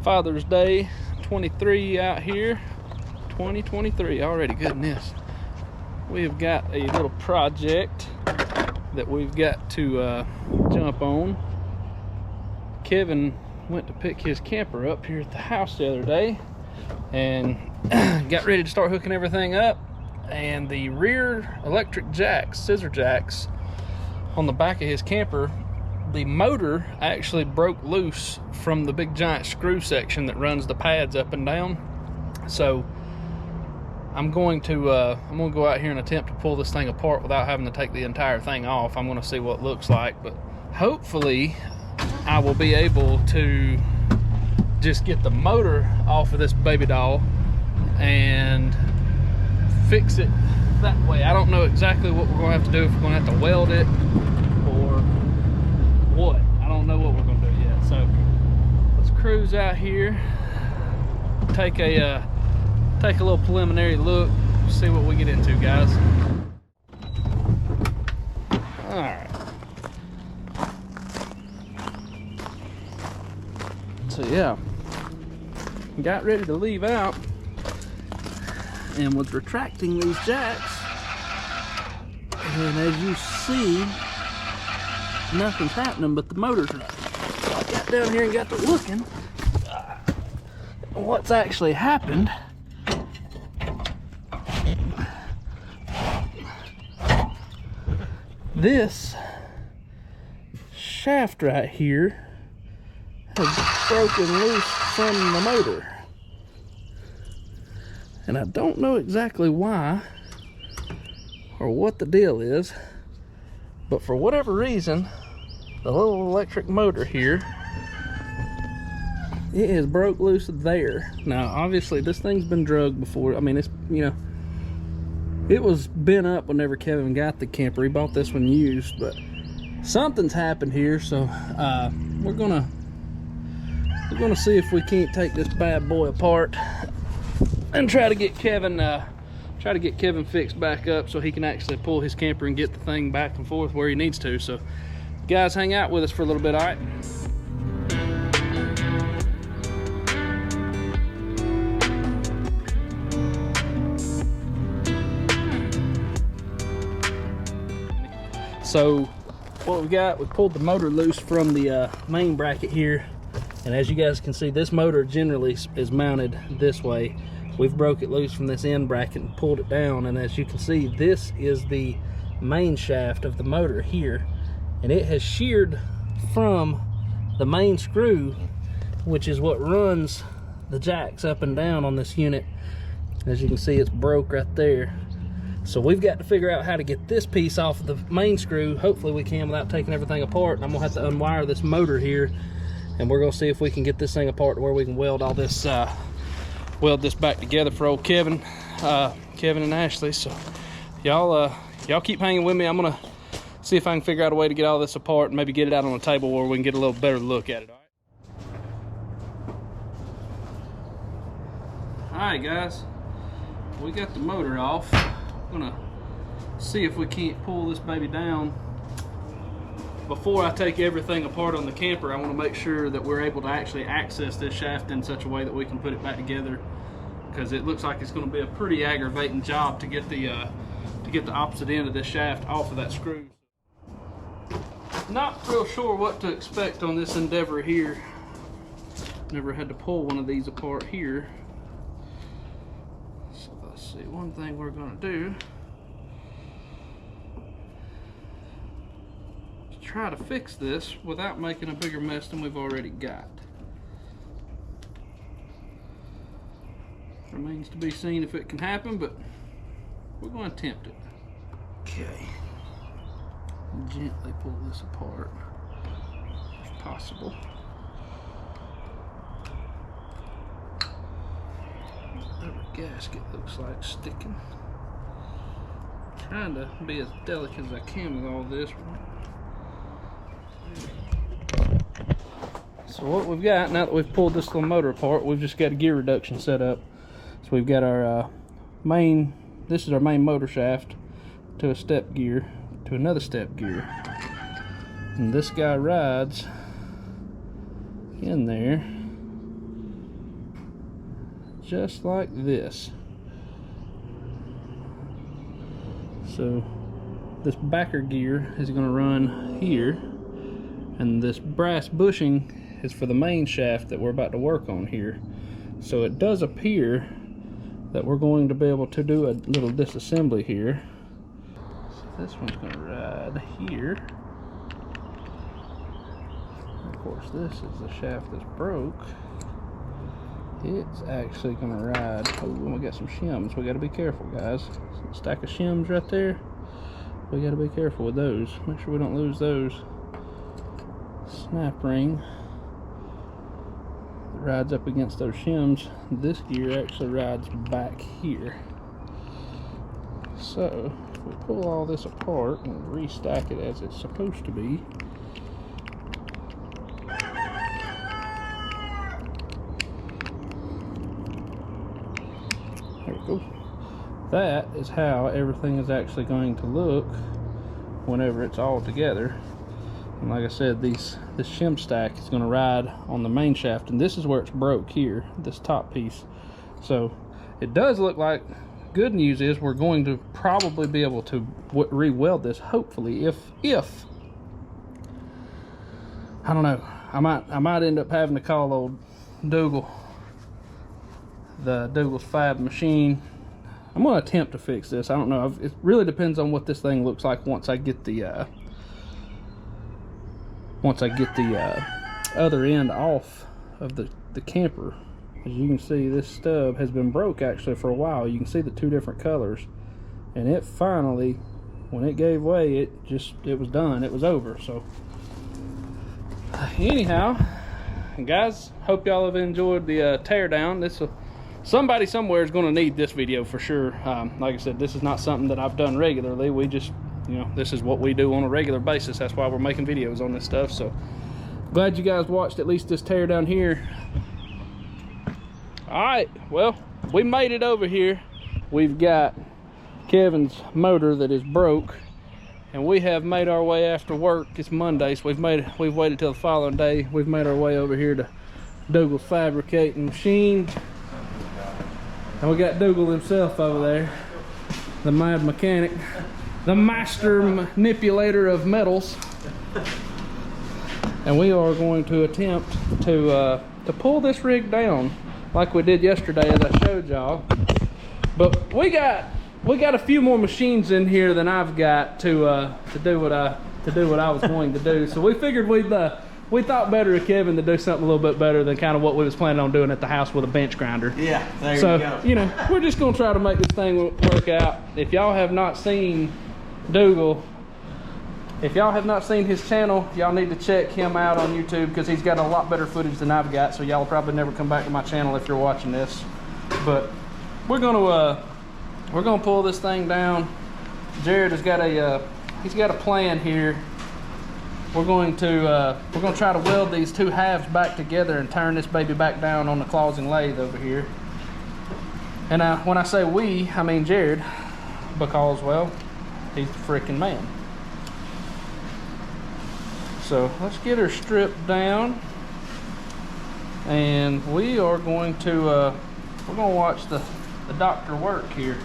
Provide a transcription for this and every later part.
Father's Day 23 out here. 2023 already, goodness. We've got a little project that we've got to jump on. Kevin went to pick his camper up here at the house the other day and got ready to start hooking everything up, and the rear electric jacks, scissor jacks on the back of his camper, the motor actually broke loose from the big giant screw section that runs the pads up and down. So I'm going to go out here and attempt to pull this thing apart without having to take the entire thing off. I'm going to see what it looks like, but hopefully I will be able to just get the motor off of this baby doll and fix it that way. I don't know exactly what we're going to have to do, if we're going to have to weld it or what. I don't know what we're going to do yet. So let's cruise out here, take a little preliminary look, see what we get into, guys. All right. So yeah, got ready to leave out and was retracting these jacks, and as you see, nothing's happening but the motor's running. So I got down here and got to looking at what's actually happened. This shaft right here has broken loose from the motor, and I don't know exactly why or what the deal is, but for whatever reason, the little electric motor here, it has broke loose there. Now obviously this thing's been drugged before. I mean, it's, you know, it was bent up whenever Kevin got the camper. He bought this one used, but something's happened here. So we're gonna see if we can't take this bad boy apart and try to get Kevin fixed back up so he can actually pull his camper and get the thing back and forth where he needs to. So guys, hang out with us for a little bit, all right? So what we got, we pulled the motor loose from the main bracket here, and as you guys can see, this motor generally is mounted this way. We've broke it loose from this end bracket and pulled it down, and as you can see, this is the main shaft of the motor here, and it has sheared from the main screw, which is what runs the jacks up and down on this unit. As you can see, it's broke right there. So we've got to figure out how to get this piece off of the main screw. Hopefully we can without taking everything apart, and I'm gonna have to unwire this motor here, and we're gonna see if we can get this thing apart to where we can weld all this weld this back together for old Kevin and Ashley. So y'all keep hanging with me. I'm gonna see if I can figure out a way to get all this apart and maybe get it out on the table where we can get a little better look at it. All right guys, we got the motor off. I'm gonna see if we can't pull this baby down. Before I take everything apart on the camper, I want to make sure that we're able to actually access this shaft in such a way that we can put it back together, because it looks like it's going to be a pretty aggravating job to get the opposite end of this shaft off of that screw. Not real sure what to expect on this endeavor here. Never had to pull one of these apart here. So let's see, one thing we're going to do is try to fix this without making a bigger mess than we've already got. Remains to be seen if it can happen, but we're going to attempt it. Okay. Gently pull this apart if possible. Whatever gasket looks like sticking. Trying to be as delicate as I can with all this. So what we've got, now that we've pulled this little motor apart, we've just got a gear reduction set up. So we've got our this is our main motor shaft to a step gear, to another step gear. And this guy rides in there just like this. So this backer gear is going to run here, and this brass bushing is for the main shaft that we're about to work on here. So it does appear that we're going to be able to do a little disassembly here. So this one's going to ride here. Of course, this is the shaft that's broke. It's actually going to ride. Oh, we got some shims. We got to be careful, guys. Some stack of shims right there. We got to be careful with those. Make sure we don't lose those. Snap ring that rides up against those shims. This gear actually rides back here. So if we pull all this apart and restack it as it's supposed to be, there we go. That is how everything is actually going to look whenever it's all together. And like I said, this shim stack is going to ride on the main shaft, and this is where it's broke here, this top piece. So it does look like, good news is we're going to probably be able to re-weld this, hopefully, if I don't know, I might end up having to call old Dougal, the Dougal's Fab machine. I'm going to attempt to fix this. I don't know. It really depends on what this thing looks like once I get the other end off of the camper. As you can see, this stub has been broke actually for a while. You can see the two different colors, and it finally, when it gave way, it was done. It was over. So anyhow, guys, hope y'all have enjoyed the teardown. Somebody somewhere is going to need this video for sure. Like I said, this is not something that I've done regularly. We just, this is what we do on a regular basis. That's why we're making videos on this stuff. So glad you guys watched at least this teardown here. All right, well, we made it over here. We've got Kevin's motor that is broke, and we have made our way after work. It's Monday, so we've waited till the following day. We've made our way over here to Dougal's Fabricating Machine. And we got Dougal himself over there, the mad mechanic, the master manipulator of metals. And we are going to attempt to pull this rig down like we did yesterday, as I showed y'all. But we got a few more machines in here than I've got to do what I was going to do. So we figured we thought better of Kevin to do something a little bit better than kind of what we was planning on doing at the house with a bench grinder. Yeah, there you go. So, we're just going to try to make this thing work out. If y'all have not seen Dougal, if y'all have not seen his channel, y'all need to check him out on YouTube, because he's got a lot better footage than I've got. So y'all will probably never come back to my channel if you're watching this. But we're gonna pull this thing down. Jared has got he's got a plan here. We're going to try to weld these two halves back together and turn this baby back down on the closing lathe over here. And when I say we, I mean Jared, because, well, he's the freaking man. So let's get her stripped down, and we are going to watch the doctor work here.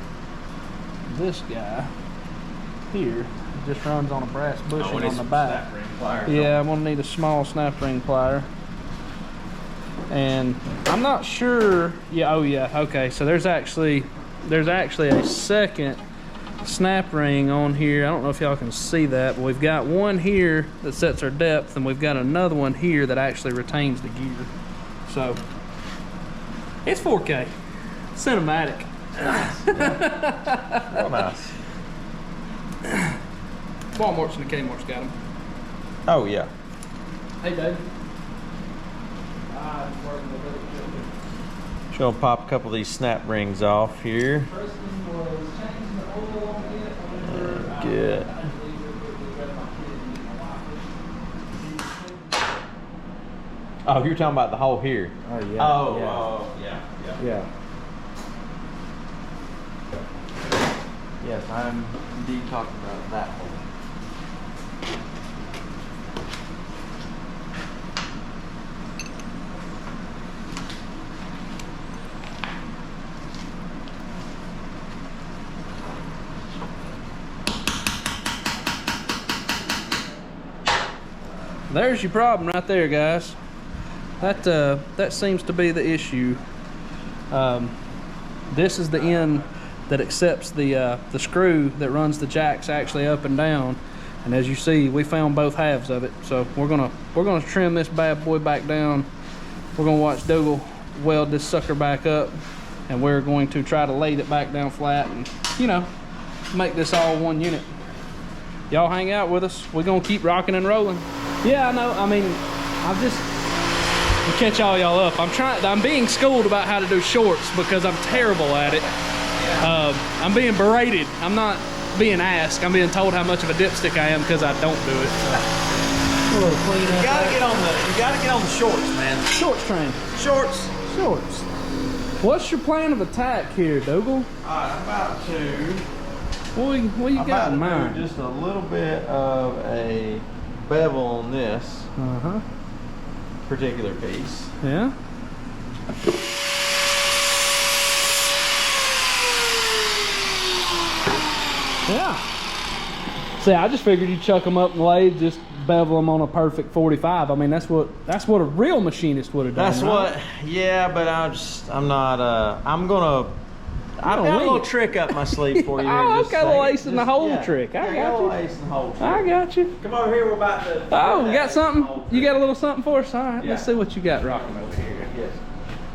This guy here just runs on a brass bushing on the back. Yeah, I'm gonna need a small snap ring plier. And I'm not sure. Yeah, oh yeah, okay. So there's actually a second snap ring on here. I don't know if y'all can see that, but we've got one here that sets our depth, and we've got another one here that actually retains the gear. So it's 4K cinematic. Nice. Yeah. Real nice. Walmart's and the Kmart's got them. Oh yeah. Hey Dave. Just gonna pop a couple of these snap rings off here. Good. Oh, you're talking about the hole here. Oh yeah. Oh, yeah. Oh yeah. Yeah. Yes, I'm indeed talking about that hole. there's your problem right there, guys. That seems to be the issue. This is the end that accepts the screw that runs the jacks actually up and down. And as you see, we found both halves of it. So we're gonna trim this bad boy back down. We're gonna watch Dougal weld this sucker back up, and we're going to try to lay it back down flat and, you know, make this all one unit. Y'all hang out with us. We're gonna keep rocking and rolling. Yeah, I know. I mean, I've just to catch all y'all up. I'm being schooled about how to do shorts because I'm terrible at it. I'm being berated. I'm not being asked. I'm being told how much of a dipstick I am because I don't do it. So. You gotta get on the shorts, man. Shorts train. Shorts. Shorts. What's your plan of attack here, Dougal? I'm about to. What you got in mind? Just a little bit of a bevel on this particular piece. Yeah. Yeah. See, I just figured you'd chuck them up in the lathe, just bevel them on a perfect 45. I mean, that's what a real machinist would have done. That's right? Yeah, but I've got a little trick up my sleeve for you. Oh, okay, a little ace in the hole trick. I got you. Ace in the hole trick. I got you. Come over here, we're about to. Oh, you got something? You got a little something for us? All right, let's see what you got rocking over here. Yes.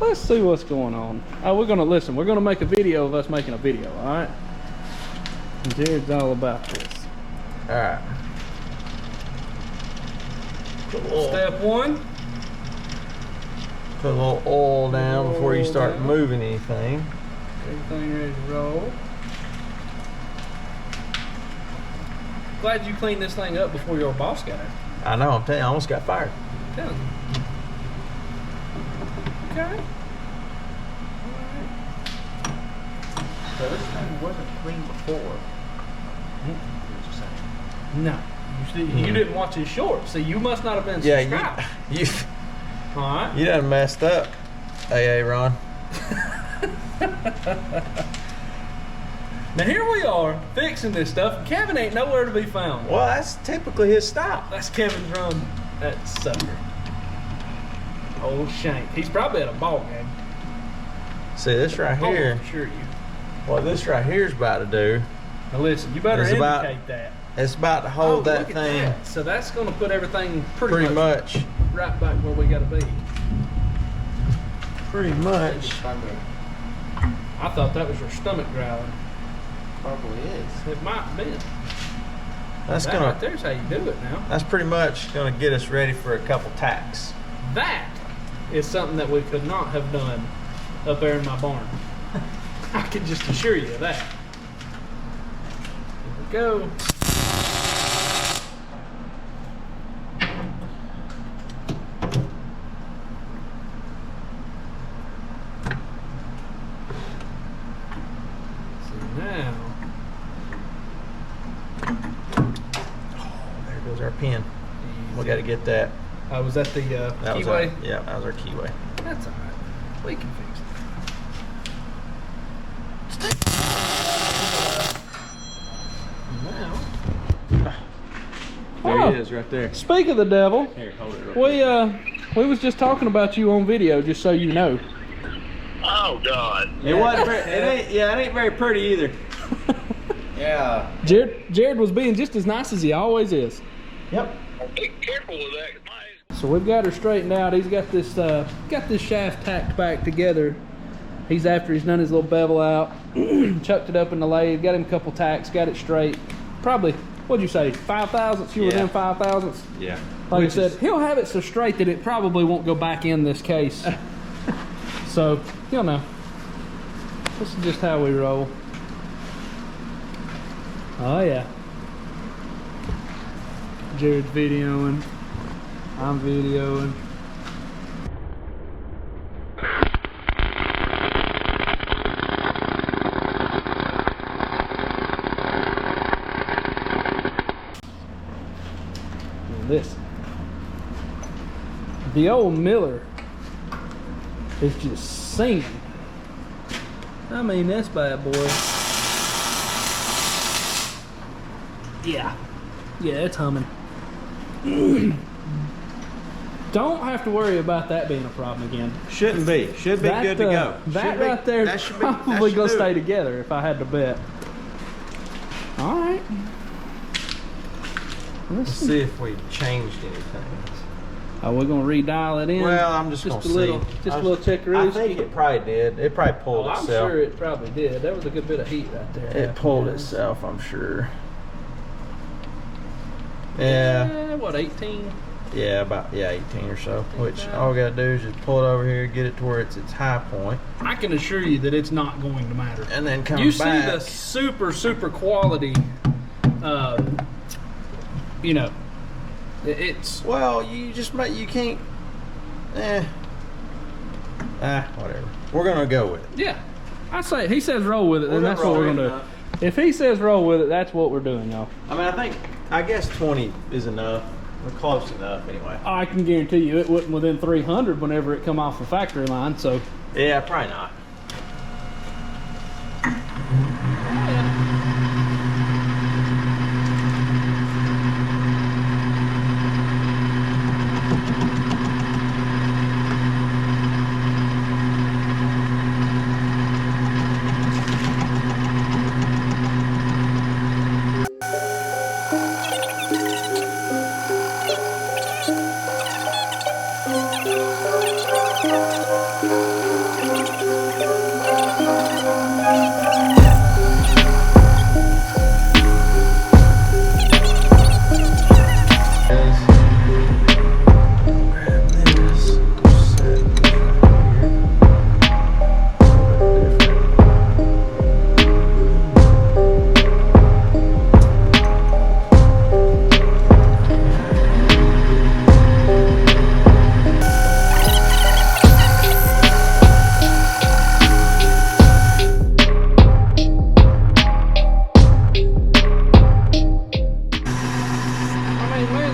Let's see what's going on. Oh, we're gonna make a video of us making a video, all right? And Jared's all about this. All right. Step one. Put a little oil down before you start moving anything. Everything ready to roll. Glad you cleaned this thing up before your boss got it. I know, I'm telling you, I almost got fired. I'm telling you. Okay. Alright. So this thing wasn't clean before. No. You didn't watch his shorts. See, you must not have been subscribed. you Alright. You done messed up, AA Ron. Now here we are fixing this stuff, and Kevin ain't nowhere to be found. Well, that's typically his style. That's Kevin's run, that sucker. Old Shank. He's probably at a ball game. See this right here. I'm sure you. What this right here is about to do. Now listen, you better indicate that. It's about to hold that thing. That. So that's going to put everything pretty much right back where we got to be. Pretty much. I thought that was your stomach growling. Probably is. It might be. That's that gonna. Right there's how you do it now. That's pretty much gonna get us ready for a couple tacks. That is something that we could not have done up there in my barn. I can just assure you of that. Here we go. Now, there goes our pin. We got to get that. Was that the keyway? Yeah, that was our keyway. That's all right. We can fix it. Now, there it is, right there. Speak of the devil, Here, hold it real quick. we was just talking about you on video, just so you know. Oh God! It wasn't. It ain't very pretty either. Yeah. Jared was being just as nice as he always is. Yep. Be careful with that. So we've got her straightened out. He's got this shaft tacked back together. He's after he's done his little bevel out, chucked it up in the lathe, got him a couple tacks, got it straight. Probably, what'd you say, 5 thousandths? You were in 5 thousandths? Yeah. Like I said, he'll have it so straight that it probably won't go back in this case. So, you'll know. This is just how we roll. Oh yeah. Jared's videoing. I'm videoing. Listen. The old Miller is just singing. I mean, this bad boy. Yeah, it's humming. Don't have to worry about that being a problem again. Shouldn't be. Should be good to go. That right there is probably going to stay together if I had to bet. All right. Let's see if we changed anything. Are we going to redial it in? Well, I'm just going to see. Just a little checkarooski. I think it probably did. It probably pulled itself. I'm sure it probably did. That was a good bit of heat right there. It pulled itself, I'm sure. Yeah. What, 18? Yeah, about 18 or so. Which all we gotta do is just pull it over here, get it to where it's its high point. I can assure you that it's not going to matter. And then come you back. You see the super quality. You know, it's well. You just you can't. Whatever. We're gonna go with it. Yeah, I say he says roll with it, then that's what we're gonna do. If he says roll with it, that's what we're doing, y'all. I mean, I guess 20 is enough. We're close enough, anyway. I can guarantee you it wasn't within 300 whenever it come off the factory line. So yeah, probably not.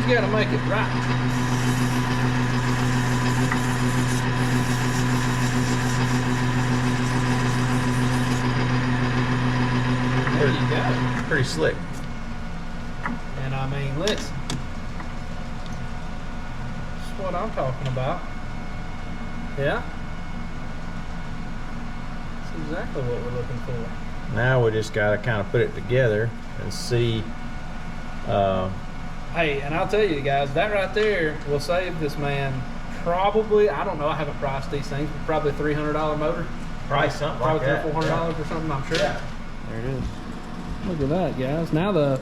Gotta make it right. There you go. Pretty slick. And I mean, listen. That's what I'm talking about. Yeah? That's exactly what we're looking for. Now we just gotta kind of put it together and see. Hey, and I'll tell you guys, that right there will save this man probably, I don't know, I haven't priced these things, but probably a $300 motor. Probably something probably like that. $400 or something, I'm sure. Yeah. There it is. Look at that, guys. Now the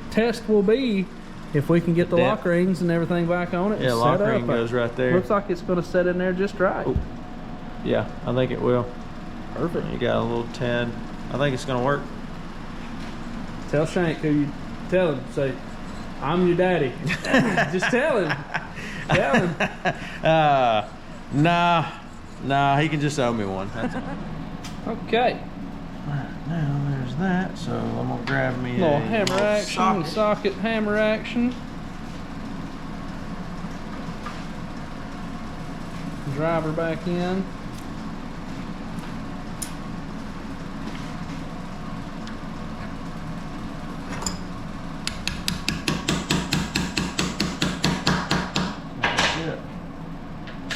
test will be if we can get the lock rings and everything back on it. Yeah, lock ring goes right there. Looks like it's going to set in there just right. Ooh. Yeah, I think it will. Perfect. You got a little 10. I think it's going to work. Tell Shank who you tell him. Say, I'm your daddy. Just tell him. Tell him. Nah, he can just owe me one. That's all. Okay. Alright, now there's that. So I'm gonna grab me little a hammer action, socket hammer action. Driver back in.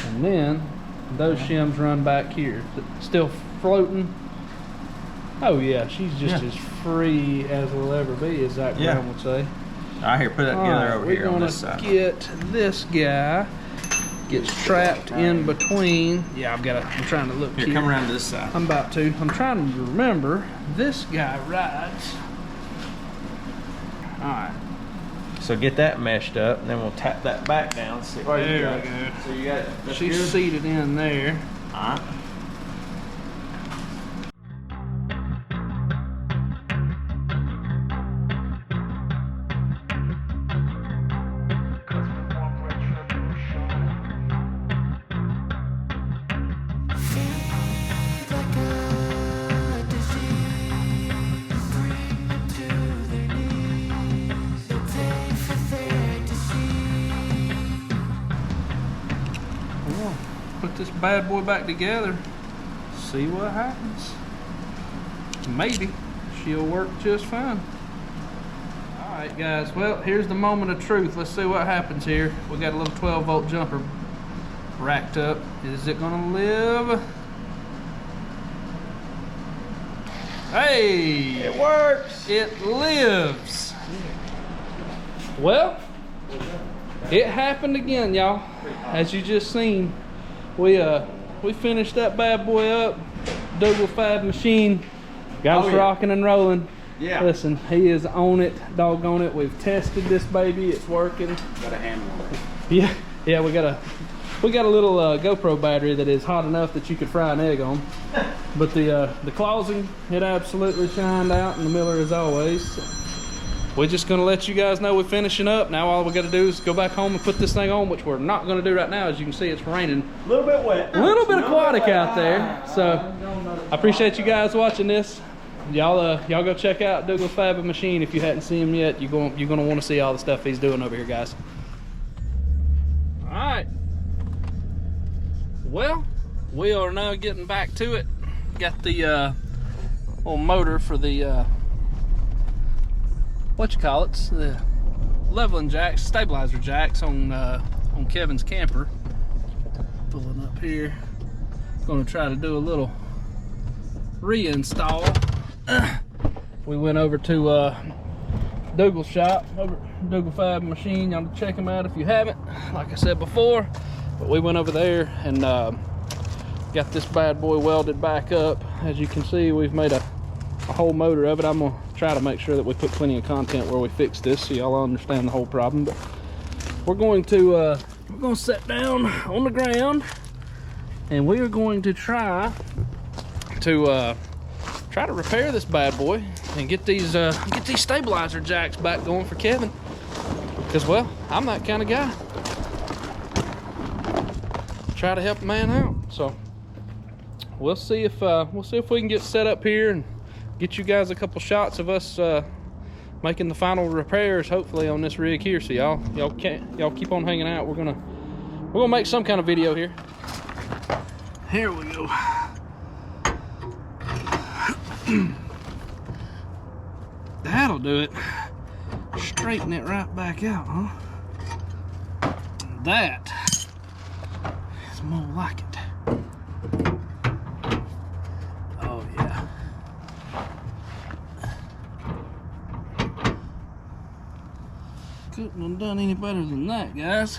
And then those shims run back here. Still floating. Oh yeah, she's just as free as will ever be, as Zach Brown would say. All right, here, put that together over here on this side. We're gonna get this guy gets trapped in between. Yeah, I'm trying to look here. Come around to this side. I'm about to. I'm trying to remember. This guy rides. All right. So get that meshed up, and then we'll tap that back down. See there we go. So you got it. She's seated in there. All right. Put this bad boy back together, see what happens. Maybe she'll work just fine. All Alright guys, well here's the moment of truth. Let's see what happens here. We got a little 12-volt jumper racked up. Is it gonna live? Hey! It works! It lives! Well, it happened again, y'all. As you just seen, we finished that bad boy up. Double 5 machine. Got us rocking and rolling. Yeah. Listen, he is on it, doggone it. We've tested this baby, it's working. Got a handle on it. Yeah, yeah, we got a little GoPro battery that is hot enough that you could fry an egg on. But the closing, it absolutely shined out, and the Miller as always. We're just gonna let you guys know we're finishing up. Now all we gotta do is go back home and put this thing on, which we're not gonna do right now. As you can see, it's raining. A little bit wet. A little bit aquatic out there. So I appreciate you guys watching this. Y'all go check out Douglas Fabby Machine if you hadn't seen him yet. You're gonna want to see all the stuff he's doing over here, guys. All right. Well, we are now getting back to it. Got the little motor for the what you call it? The leveling jacks, stabilizer jacks on Kevin's camper. Pulling up here. Gonna try to do a little reinstall. We went over to Douglas shop, over Douglas Fabby Machine. Y'all check him out if you haven't, like I said before. But we went over there and got this bad boy welded back up. As you can see, we've made a whole motor of it. I'm gonna try to make sure that we put plenty of content where we fix this so y'all understand the whole problem. But we're going to sit down on the ground and we are going to try to repair this bad boy and get these stabilizer jacks back going for Kevin. Because, well, I'm that kind of guy. Try to help a man out. So we'll see if we can get set up here and get you guys a couple shots of us making the final repairs, hopefully, on this rig here. So y'all keep on hanging out. We're gonna make some kind of video here. Here we go. That'll do it. Straighten it right back out, huh? That is more like it. Oh yeah. Couldn't have done any better than that, guys.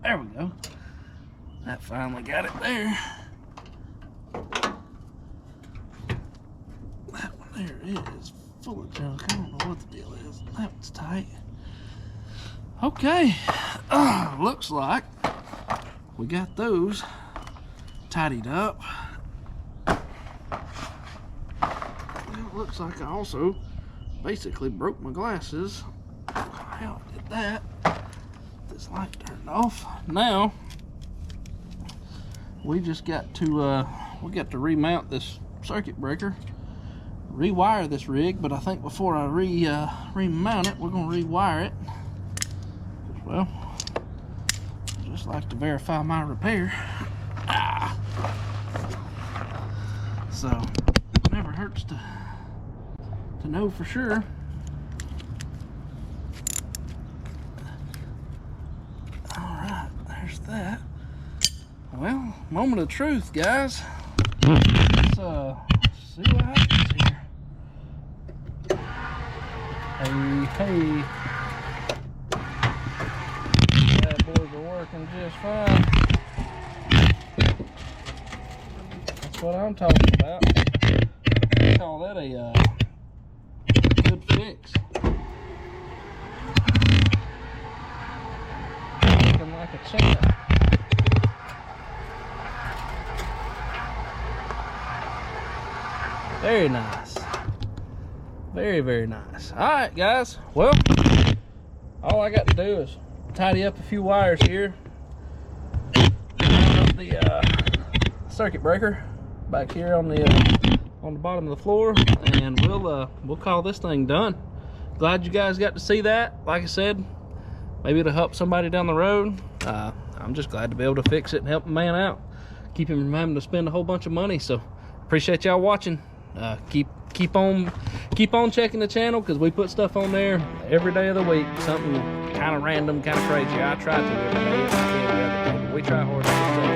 There we go. That finally got it there. That one there is full of junk. I don't know what the deal is. That one's tight. Okay. Looks like we got those tidied up. Well, it looks like I also basically broke my glasses. How I did that. This light turned off. Now we just got to remount this circuit breaker, rewire this rig. But I think before I remount it, we're gonna rewire it. Well, I just like to verify my repair. So it never hurts to know for sure. There's that. Well, moment of truth, guys. Let's see what happens here. Hey. Bad boys are working just fine. That's what I'm talking about. I call that a good fix. Like a champ. Very nice. Very, very nice. All right, guys. Well, all I got to do is tidy up a few wires here. the circuit breaker back here on the bottom of the floor, and we'll call this thing done. Glad you guys got to see that. Like I said, maybe it'll help somebody down the road. I'm just glad to be able to fix it and help a man out, keep him from having to spend a whole bunch of money. So appreciate y'all watching. Keep on checking the channel, because we put stuff on there every day of the week, something kind of random, kind of crazy. I try to every day. We try hard to